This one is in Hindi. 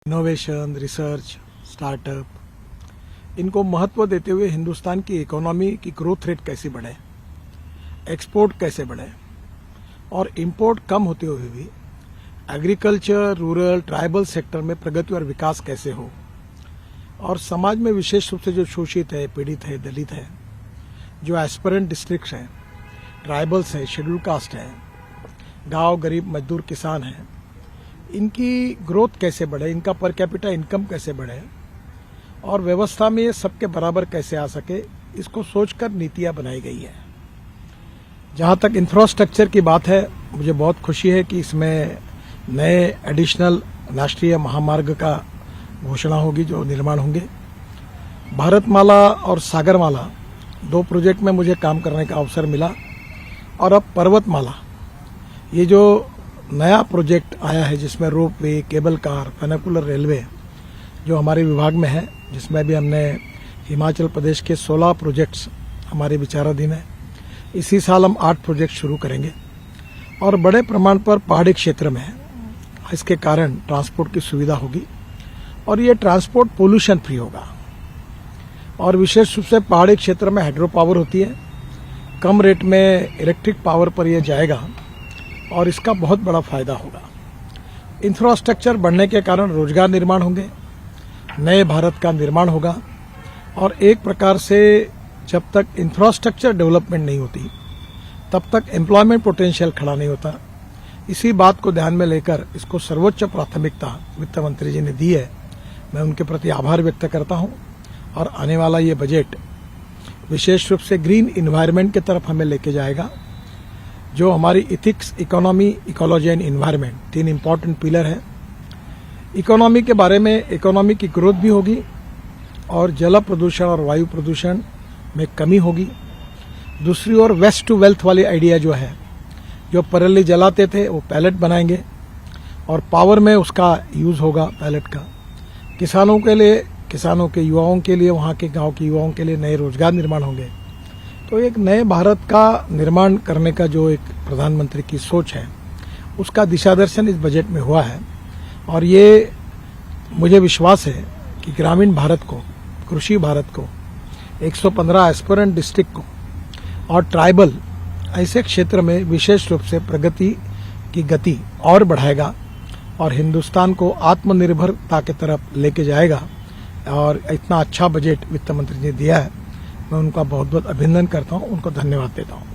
इनोवेशन, रिसर्च, स्टार्टअप, इनको महत्व देते हुए हिंदुस्तान की इकोनॉमी की ग्रोथ रेट कैसे बढ़े, एक्सपोर्ट कैसे बढ़े और इंपोर्ट कम होते हुए भी एग्रीकल्चर, रूरल, ट्राइबल सेक्टर में प्रगति और विकास कैसे हो, और समाज में विशेष रूप से जो शोषित है, पीड़ित है, दलित है, जो एस्पिरेंट डिस्ट्रिक्ट्स हैं, ट्राइबल्स हैं, शेड्यूल कास्ट हैं, गांव गरीब मजदूर किसान हैं, इनकी ग्रोथ कैसे बढ़े, इनका पर कैपिटा इनकम कैसे बढ़े और व्यवस्था में ये सबके बराबर कैसे आ सके, इसको सोचकर नीतियां बनाई गई है। जहां तक इंफ्रास्ट्रक्चर की बात है, मुझे बहुत खुशी है कि इसमें नए एडिशनल राष्ट्रीय महामार्ग का घोषणा होगी जो निर्माण होंगे। भारतमाला और सागरमाला 2 प्रोजेक्ट में मुझे काम करने का अवसर मिला और अब पर्वतमाला, ये जो नया प्रोजेक्ट आया है जिसमें रोप वे, केबल कार, फेनिकुलर रेलवे जो हमारे विभाग में है, जिसमें भी हमने हिमाचल प्रदेश के 16 प्रोजेक्ट्स हमारे विचाराधीन है। इसी साल हम 8 प्रोजेक्ट शुरू करेंगे और बड़े प्रमाण पर पहाड़ी क्षेत्र में है। इसके कारण ट्रांसपोर्ट की सुविधा होगी और ये ट्रांसपोर्ट पोल्यूशन फ्री होगा और विशेष रूप से पहाड़ी क्षेत्र में हाइड्रो पावर होती है, कम रेट में इलेक्ट्रिक पावर पर यह जाएगा और इसका बहुत बड़ा फायदा होगा। इंफ्रास्ट्रक्चर बढ़ने के कारण रोजगार निर्माण होंगे, नए भारत का निर्माण होगा और एक प्रकार से जब तक इंफ्रास्ट्रक्चर डेवलपमेंट नहीं होती तब तक एम्प्लॉयमेंट पोटेंशियल खड़ा नहीं होता। इसी बात को ध्यान में लेकर इसको सर्वोच्च प्राथमिकता वित्त मंत्री जी ने दी है। मैं उनके प्रति आभार व्यक्त करता हूं और आने वाला ये बजट विशेष रूप से ग्रीन इन्वायरमेंट की तरफ हमें लेके जाएगा, जो हमारी ethics, economy, ecology and environment 3 important pillar है। इकोनॉमी के बारे में इकोनॉमी की ग्रोथ भी होगी और जल प्रदूषण और वायु प्रदूषण में कमी होगी। दूसरी ओर वेस्ट टू वेल्थ वाली आइडिया जो है, जो पराली जलाते थे वो पैलेट बनाएंगे और पावर में उसका यूज होगा पैलेट का। किसानों के लिए, किसानों के युवाओं के लिए, वहाँ के गांव के युवाओं के लिए नए रोजगार निर्माण होंगे। तो एक नए भारत का निर्माण करने का जो एक प्रधानमंत्री की सोच है, उसका दिशादर्शन इस बजट में हुआ है और ये मुझे विश्वास है कि ग्रामीण भारत को, कृषि भारत को, 115 एस्पिरेंट डिस्ट्रिक्ट को और ट्राइबल ऐसे क्षेत्र में विशेष रूप से प्रगति की गति और बढ़ाएगा और हिंदुस्तान को आत्मनिर्भरता की तरफ लेके जाएगा। और इतना अच्छा बजट वित्त मंत्री ने दिया है, मैं उनका बहुत बहुत अभिनंदन करता हूं, उनको धन्यवाद देता हूं।